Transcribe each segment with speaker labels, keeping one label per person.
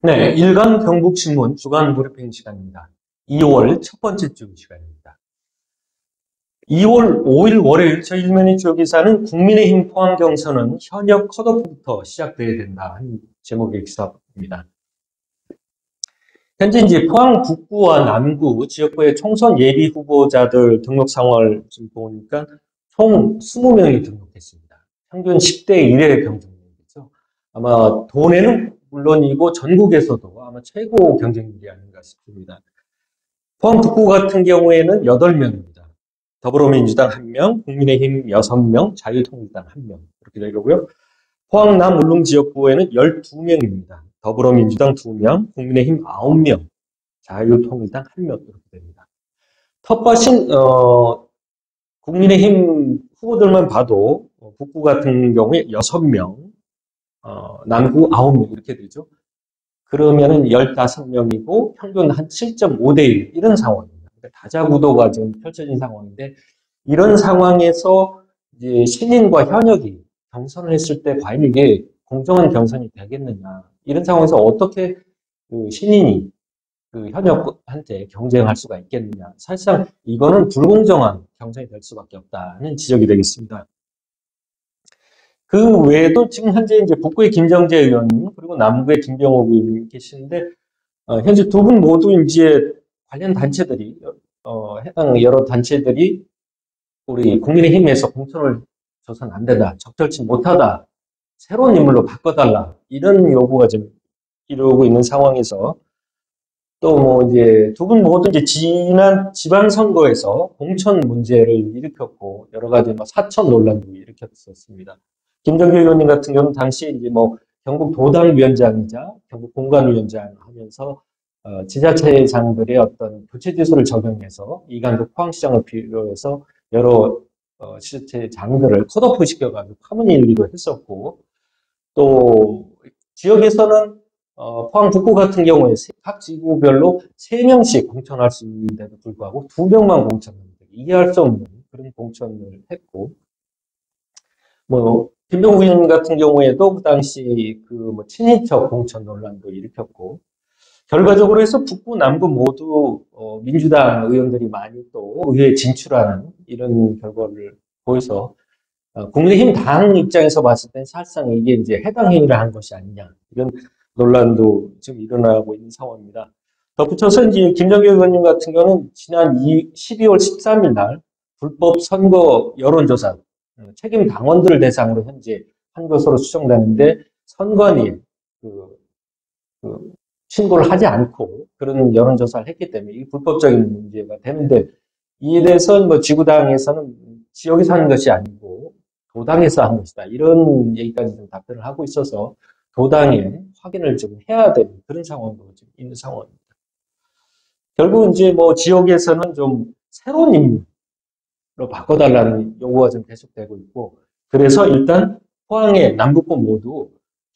Speaker 1: 네, 일간 경북신문 주간 브리핑 시간입니다. 2월 첫 번째 주 시간입니다. 2월 5일 월요일 저희 일면의 주요 기사는 국민의힘 포항 경선은 현역 컷오프부터 시작돼야 된다 하는 제목의 기사입니다. 현재 이제 포항 북구와 남구 지역구의 총선 예비 후보자들 등록 상황을 지금 보니까 총 20명이 등록했습니다. 평균 10대 1의 경쟁률이죠. 아마 도내는 물론이고 전국에서도 아마 최고 경쟁률이 아닌가 싶습니다. 포항 북구 같은 경우에는 8명입니다. 더불어민주당 1명, 국민의힘 6명, 자유통일당 1명 이렇게 되고요. 포항 남 울릉 지역구에는 12명입니다. 더불어민주당 2명, 국민의힘 9명, 자유통일당 1명 이렇게 됩니다. 텃밭인 국민의힘 후보들만 봐도 북구 같은 경우에 6명, 남구 9명 이렇게 되죠. 그러면은 15명이고 평균 한 7.5대 1 이런 상황입니다. 다자구도가 지금 펼쳐진 상황인데 이런 상황에서 이제 신인과 현역이 경선을 했을 때 과연 이게 공정한 경선이 되겠느냐 이런 상황에서 어떻게 그 신인이 그 현역한테 경쟁할 수가 있겠느냐 사실상 이거는 불공정한 경선이 될 수밖에 없다는 지적이 되겠습니다. 그 외에도 지금 현재 이제 북구의 김정재 의원님 그리고 남구의 김병옥 의원님 계시는데 현재 두 분 모두 이제 관련 단체들이 해당 여러 단체들이 우리 국민의힘에서 공천을 줘서는 안 된다, 적절치 못하다, 새로운 인물로 바꿔달라 이런 요구가 좀 이루어지고 있는 상황에서 또 뭐 이제 두 분 모두 이제 지난 지방선거에서 공천 문제를 일으켰고 여러 가지 뭐 사천 논란도 일으켰었습니다. 김정길 의원님 같은 경우는 당시 이제 뭐 경북 도당위원장이자 경북 공관위원장 하면서 지자체장들의 어떤 교체지수를 적용해서 이강국 포항시장을 필요해서 여러 지자체장들을 컷오프 시켜가지고 파문이 일기도 했었고 또 지역에서는 포항 북구 같은 경우에 각 지구별로 3명씩 공천할 수 있는데도 불구하고 2명만 공천합니다. 이해할 수 없는 그런 공천을 했고 뭐 김병욱 의원 같은 경우에도 그 당시 그 뭐 친인척 공천 논란도 일으켰고 결과적으로 해서 북구 남구 모두 민주당 의원들이 많이 또 의회에 진출하는 이런 결과를 보여서 국민의힘 당 입장에서 봤을 땐 사실상 이게 이제 해당 행위를 한 것이 아니냐 이런 논란도 지금 일어나고 있는 상황입니다. 덧붙여서 이제 김정길 의원님 같은 경우는 지난 12월 13일 날 불법 선거 여론조사 책임 당원들을 대상으로 현재 한 것으로 추정되는데 선관위에 그 신고를 하지 않고 그런 여론조사를 했기 때문에 이 불법적인 문제가 되는데 이에 대해서 뭐 지구당에서는 지역에서 하는 것이 아니고 도당에서 한 것이다 이런 얘기까지 좀 답변을 하고 있어서 도당에 확인을 좀 해야 되는 그런 상황도 지금 있는 상황입니다. 결국 이제 뭐 지역에서는 좀 새로운 인물로 바꿔달라는 요구가 좀 계속되고 있고 그래서 일단 포항의 남북부 모두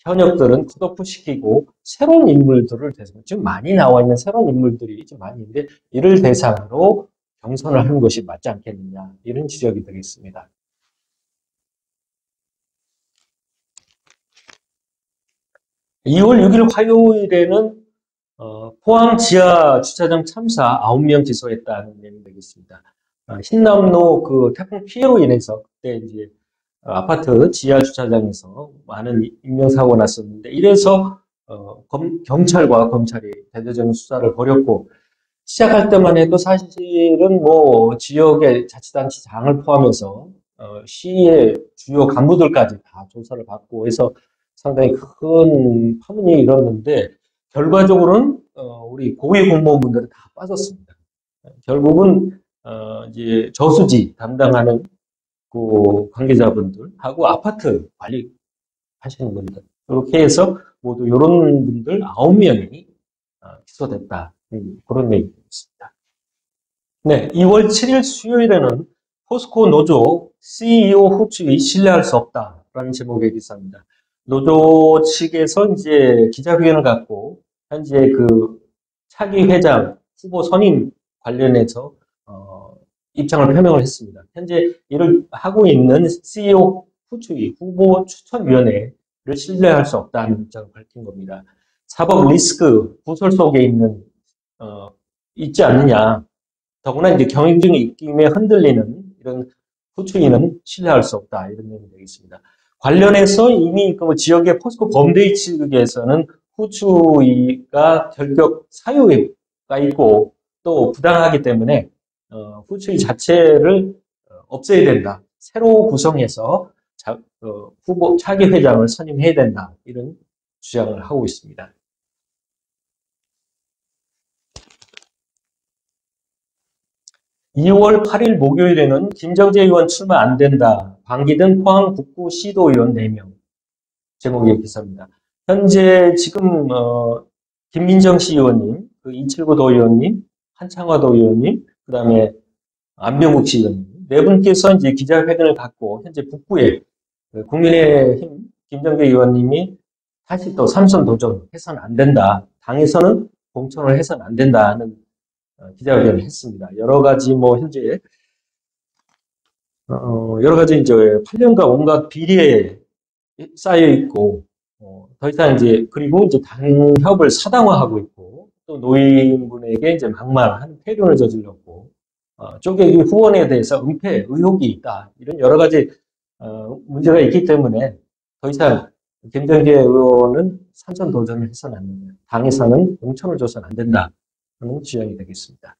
Speaker 1: 현역들은 컷오프 시키고 새로운 인물들을 대상으로 지금 많이 나와 있는 새로운 인물들이 좀 많이 있는데 이를 대상으로 경선을 하는 것이 맞지 않겠느냐 이런 지적이 되겠습니다. 2월 6일 화요일에는 포항 지하 주차장 참사 9명 기소했다는 내용이 되겠습니다. 신남로 그 태풍 피해로 인해서 그때 이제 아파트 지하 주차장에서 많은 인명사고가 났었는데 이래서 경찰과 검찰이 대대적인 수사를 벌였고 시작할 때만 해도 사실은 뭐 지역의 자치단체장을 포함해서 시의 주요 간부들까지 다 조사를 받고 해서 상당히 큰 파문이 일었는데 결과적으로는 우리 고위 공무원분들은 다 빠졌습니다. 결국은 이제 저수지 담당하는 그 관계자분들하고 아파트 관리하시는 분들 이렇게 해서 모두 이런 분들 9명이 기소됐다. 그런 얘기입니다. 네, 2월 7일 수요일에는 포스코 노조 CEO 후추위 신뢰할 수 없다라는 제목의 기사입니다. 노조 측에서 이제 기자회견을 갖고 현재 그 차기 회장 후보 선임 관련해서 입장을 표명을 했습니다. 현재 일을 하고 있는 CEO 후추위 후보 추천위원회를 신뢰할 수 없다는 입장을 밝힌 겁니다. 사법 리스크 구설 속에 어, 있지 않느냐. 더구나 이제 경영진의 입김에 흔들리는 이런 후추위는 신뢰할 수 없다. 이런 내용이 되겠습니다. 관련해서 이미 그 지역의 포스코 범대위 측에서는 후추위가 결격 사유가 있고 또 부당하기 때문에 후추위 자체를 없애야 된다. 새로 구성해서 후보 차기 회장을 선임해야 된다. 이런 주장을 하고 있습니다. 2월 8일 목요일에는 김정재 의원 출마 안 된다. 방기든 포항 북구 시도의원 4명. 제목의 기사입니다. 현재 지금 김민정 시의원님, 그 이철구 도의원님, 한창화 도의원님, 그다음에 안병국 시의원님 네 분께서 이제 기자회견을 갖고 현재 북구에 국민의힘 김정재 의원님이 다시 또 삼선 도전해서는 안 된다. 당에서는 공천을 해서는 안 된다는 기자회견을 했습니다. 여러 가지 뭐 현재 여러 가지 이제 8년간 온갖 비리에 쌓여 있고 더 이상 이제 그리고 이제 당협을 사당화하고 있고 또 노인분에게 이제 막말한 폐륜을 저질렀고 쪼개기 후원에 대해서 은폐 의혹이 있다 이런 여러 가지 문제가 있기 때문에 더 이상 김정재 의원은 삼선 도전을 해서는 안 된다. 당에서는 공천을 줘서는 안 된다 하는 주장이 되겠습니다.